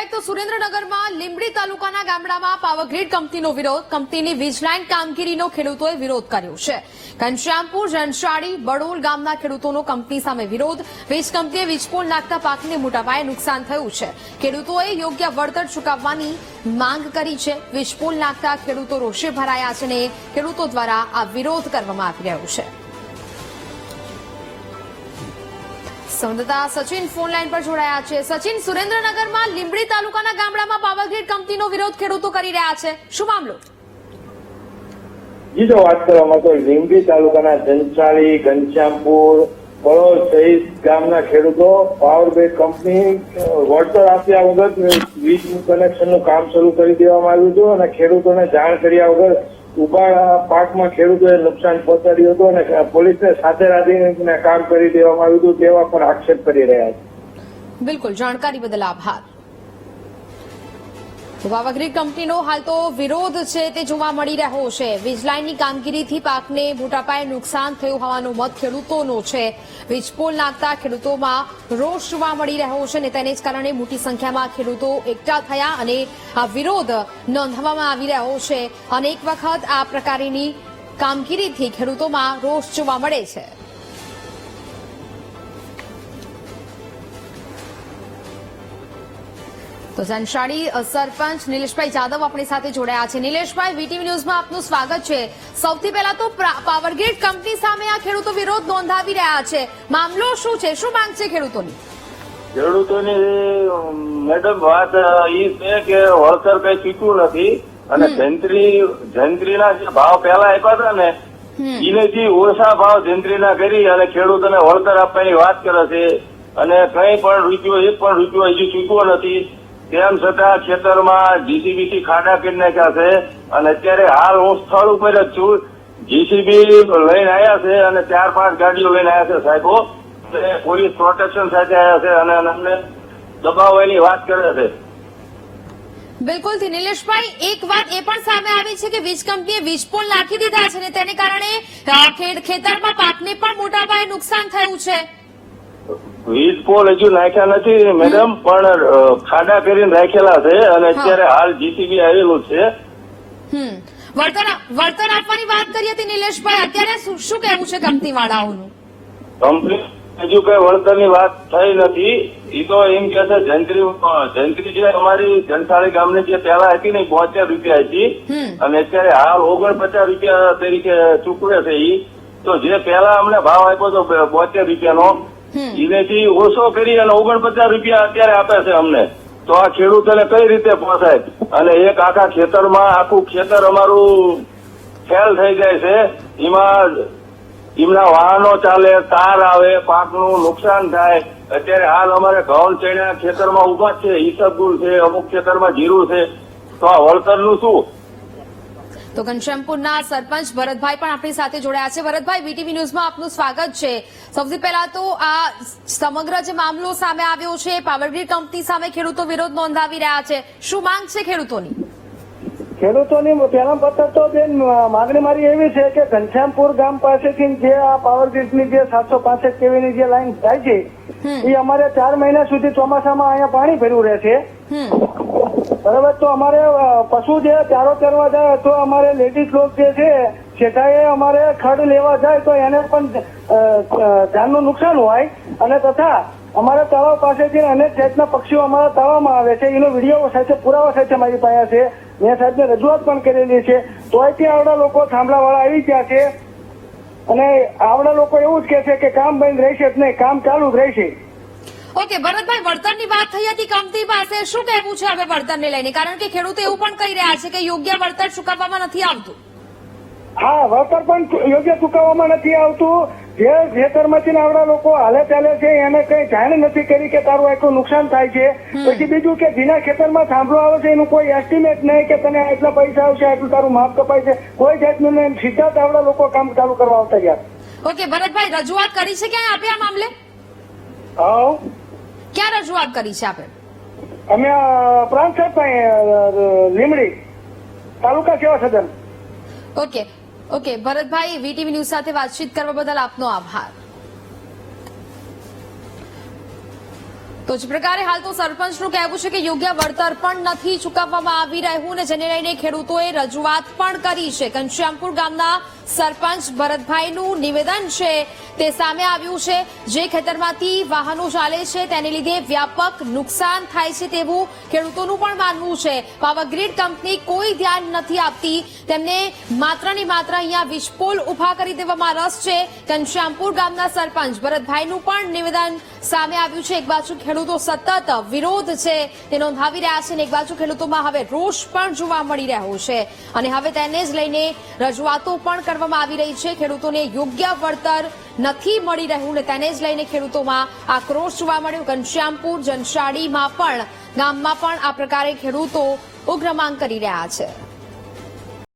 એક તો સુરેન્દ્રનગરમાં લીંબડી તાલુકાના ગામડામાં પાવરગ્રીડ કંપનીનો વિરોધ. કંપનીની વીજલાઇન કામગીરીનો ખેડૂતોએ વિરોધ કર્યો છે. ઘનશ્યામપુર, જનશાળી, બડોલ ગામના ખેડૂતોનો કંપની સામે વિરોધ. વીજ કંપનીએ વીજપોલ નાખતા પાકને મોટા પાયે નુકસાન થયું છે. ખેડૂતોએ યોગ્ય વળતર ચૂકવવાની માંગ કરી છે. વીજપોલ નાખતા ખેડૂતો રોષે ભરાયા છે અને ખેડૂતો દ્વારા આ વિરોધ કરવામાં આવી રહ્યો છે. સંવાદદાતા સચિન ફોન લાઈન પર જોડાયા છે. સચિન, સુરેન્દ્રનગરમાં લીંબડી તાલુકાના ગામડામાં પાવરગ્રીડ કંપનીનો વિરોધ ખેડૂતો કરી રહ્યા છે, શું મામલો? જી, જો વાત કરવામાં તો લીંબડી તાલુકાના જનશાળી, ઘનશ્યામપુર, બળોદ સહિત ગામના ખેડૂતો પાવરગ્રીડ કંપની વળતર આપ્યા વગર વીજનું કનેક્શનનું કામ શરૂ કરી દેવામાં આવ્યું હતું અને ખેડૂતોને જાણ કર્યા વગર ઉભા પાકમાં ખેડૂતોએ નુકસાન પહોંચાડ્યું હતું અને પોલીસને સાથે રાખીને કામ કરી દેવામાં આવ્યું હતું તેવા પણ આક્ષેપ કરી રહ્યા છે. બિલકુલ, જાણકારી બદલ આભાર. પાવરગ્રીડ કંપનીનો હાલ તો વિરોધ છે તે જોવા મળી રહ્યો છે. વીજલાઇનની કામગીરીથી પાકને મોટા પાયે નુકસાન થયું હોવાનો મત ખેડૂતોનો છે. વીજપોલ નાખતા ખેડૂતોમાં રોષ જોવા મળી રહ્યો છે અને તેને જ કારણે મોટી સંખ્યામાં ખેડૂતો એકઠા થયા અને આ વિરોધ નોંધવામાં આવી રહ્યો છે. અનેક વખત આ પ્રકારની કામગીરીથી ખેડૂતોમાં રોષ જોવા મળે છે. તો જનશાળી સરપંચ નિલેશભાઈ જાદવ આપણી સાથે જોડાયા છે. નિલેશભાઈ, વીટીવી ન્યૂઝમાં આપનું સ્વાગત છે. સૌથી પહેલા તો પાવરગ્રીડ કંપની સામે આ ખેડૂતો વિરોધ નોંધાવી રહ્યા છે. મામલો શું છે, શું માંગ છે ખેડૂતોની? ખેડૂતોની મેડમ વાત એ છે કે વળતર કઈ ચૂક્યું નથી અને જંત્રીના જે ભાવ પહેલા આપ્યા હતા ને એનેથી ઓછા ભાવ જંત્રીના કરી અને ખેડૂતોને વળતર આપવાની વાત કરે છે અને કઈ પણ રૂપિયો એક પણ રૂપિયો હજુ ચૂક્યો નથી. તેમ છતાં ખેતરમાં જીસીબીથી ખાડા કરી નાખ્યા છે અને અત્યારે હાલ હું સ્થળ ઉપર જ છું. જીસીબી લઈને આવ્યા છે અને 4-5 ગાડીઓ લઈને આવ્યા છે સાહેબો. પોલીસ પ્રોટેક્શન સાથે આવ્યા છે અને અમને દબાવવાની વાત કરે છે. બિલકુલ થી નિલેશભાઈ, એક વાત એ પણ સામે આવી છે કે વીજ કંપનીએ વીજપોલ નાખી દીધા છે અને તેને કારણે ખેતરમાં પાકને પણ મોટા પાયે નુકસાન થયું છે. વીજ પોલ હજુ નાખ્યા નથી મેડમ, પણ ખાડા કરીને રાખેલા છે અને અત્યારે હાલ જીસીબી આવેલું છે. વળતર આપવાની વાત કરી હતી નિલેશભાઈ, અત્યારે શું કહેવું છે કંપની વાળાઓનું? કંપની હજુ કઈ વળતરની વાત થઈ નથી. એ તો એમ કે છે જંત્રી જે અમારી જનશાળી ગામની જે પહેલા હતી ને 72 રૂપિયા હતી અને અત્યારે હાલ 49 રૂપિયા તરીકે ચૂકવે છે. એ તો જે પહેલા અમને ભાવ આપ્યો હતો 72 રૂપિયાનો એનેથી ઓછો કરી અને 49 રૂપિયા અત્યારે આપે છે અમને. તો આ ખેડૂતોને કઈ રીતે પહોંચાય? અને એક આખા ખેતરમાં આખું ખેતર અમારું ફેલ થઈ જાય છે. એમાં એમના વાહનો ચાલે, તાર આવે, પાકનું નુકસાન થાય. અત્યારે હાલ અમારે ઘઉં ચણા ખેતરમાં ઉભા છે, ઈસબગુલ છે, અમુક ખેતરમાં જીરું છે. તો આ વળતરનું શું? તો ઘનશ્યામપુરના સરપંચ ભરતભાઈ પણ આપણી સાથે જોડાયા છે. ભરતભાઈ, વીટીવી ન્યૂઝમાં આપનું સ્વાગત છે. સૌથી પહેલા તો આ સમગ્ર જે મામલો સામે આવ્યો છે, પાવરગ્રીડ કંપની સામે ખેડૂતો વિરોધ નોંધાવી રહ્યા છે, શું માંગ છે ખેડૂતોની? ખેડૂતોની પહેલા પત્ર તો બેન માંગણી મારી એવી છે કે ઘનશ્યામપુર ગામ પાસેથી જે આ પાવરગ્રીડની જે 765 કેવીની જે લાઈન જાય છે એ અમારે 4 મહિના સુધી ચોમાસામાં અહીંયા પાણી ભર્યું રહેશે. બરાબર, તો અમારે પશુ જે ચારો ચરવા જાય તો અમારે લેડીઝ લોક જે છે શેઠાએ અમારે ખડ લેવા જાય તો એને પણ જાનનું નુકસાન હોય અને તથા અમારા તળાવ પાસેથી અનેક જાતના પક્ષીઓ અમારા તળાવમાં આવે છે. એનો વિડીયો સાથે પુરાવા સાથે મારી પાસે છે. મેં સાહેબને રજૂઆત પણ કરેલી છે. તોય ત્યાં આવડા લોકો થાંભલાવાળા આવી ગયા છે અને આવડા લોકો એવું જ કે છે કે કામ બંધ રહેશે જ નહીં, કામ ચાલુ જ રહેશે. ઓકે ભરતભાઈ, વળતરની વાત થઈ હતી કંપની પાસે, શું કહેવું છે હવે વળતરને લઈને? કારણ કે ખેડૂતો એવું પણ કહી રહ્યા છે કે યોગ્ય વળતર ચૂકવવામાં નથી આવતું. હા, વળતર પણ યોગ્ય ચૂકવવામાં નથી આવતું. જે ખેતરમાંથી આવડા લોકો હાલે ચાલે છે એને કઈ જાણ નથી કરી કે તારું આટલું નુકસાન થાય છે. પછી બીજું કે જેના ખેતરમાં થાંભલો આવે છે એનું કોઈ એસ્ટિમેટ નહીં કે તને આટલા પૈસા આવશે, આટલું તારું માપ કપાય છે, કોઈ જાતનું નહીં. સીધા જ આવડા લોકો કામ ચાલુ કરવા આવતા ગયા. ઓકે ભરતભાઈ, રજૂઆત કરી છે ક્યાં આપે આ મામલે? હા, ક્યાં રજૂઆત કરી છે આપે? અમે પ્રાંત સાહેબ લીમડી તાલુકા સેવા સદન. ઓકે ભરતભાઈ, વીટીવી ન્યૂઝ સાથે વાતચીત કરવા બદલ આપનો આભાર. તો જ પ્રકારે હાલ તો સરપંચનું કહેવું છે કે યોગ્ય વળતર પણ નથી ચૂકવવામાં આવી રહ્યું અને જેને લઈને ખેડૂતોએ રજૂઆત પણ કરી છે. ઘનશ્યામપુર ગામના સરપંચ ભરતભાઈનું નિવેદન છે તે સામે આવ્યું છે. જે ખેતરમાંથી વાહનો ચાલે છે તેને લીધે વ્યાપક નુકસાન થાય છે તેવું ખેડૂતોનું પણ માનવું છે. પાવરગ્રીડ કંપની કોઈ ધ્યાન નથી આપતી. તેમને માત્ર ને માત્ર અહીંયા વીજપોલ ઉભા કરી દેવામાં રસ છે. ઘનશ્યામપુર ગામના સરપંચ ભરતભાઈનું પણ નિવેદન સામે આવ્યું છે. એક બાજુ ખેડૂતો સતત વિરોધ છે તે નોંધાવી રહ્યા છે અને એક બાજુ ખેડૂતોમાં હવે રોષ પણ જોવા મળી રહ્યો છે અને હવે તેને જ લઈને રજૂઆતો પણ કરવામાં આવી રહી છે. ખેડૂતોને યોગ્ય વળતર નથી મળી રહ્યું અને તેને જ લઈને ખેડૂતોમાં આક્રોશ જોવા મળ્યો. ઘનશ્યામપુર જનશાળીમાં પણ ગામમાં પણ આ પ્રકારે ખેડૂતો ઉગ્ર માંગ કરી રહ્યા છે.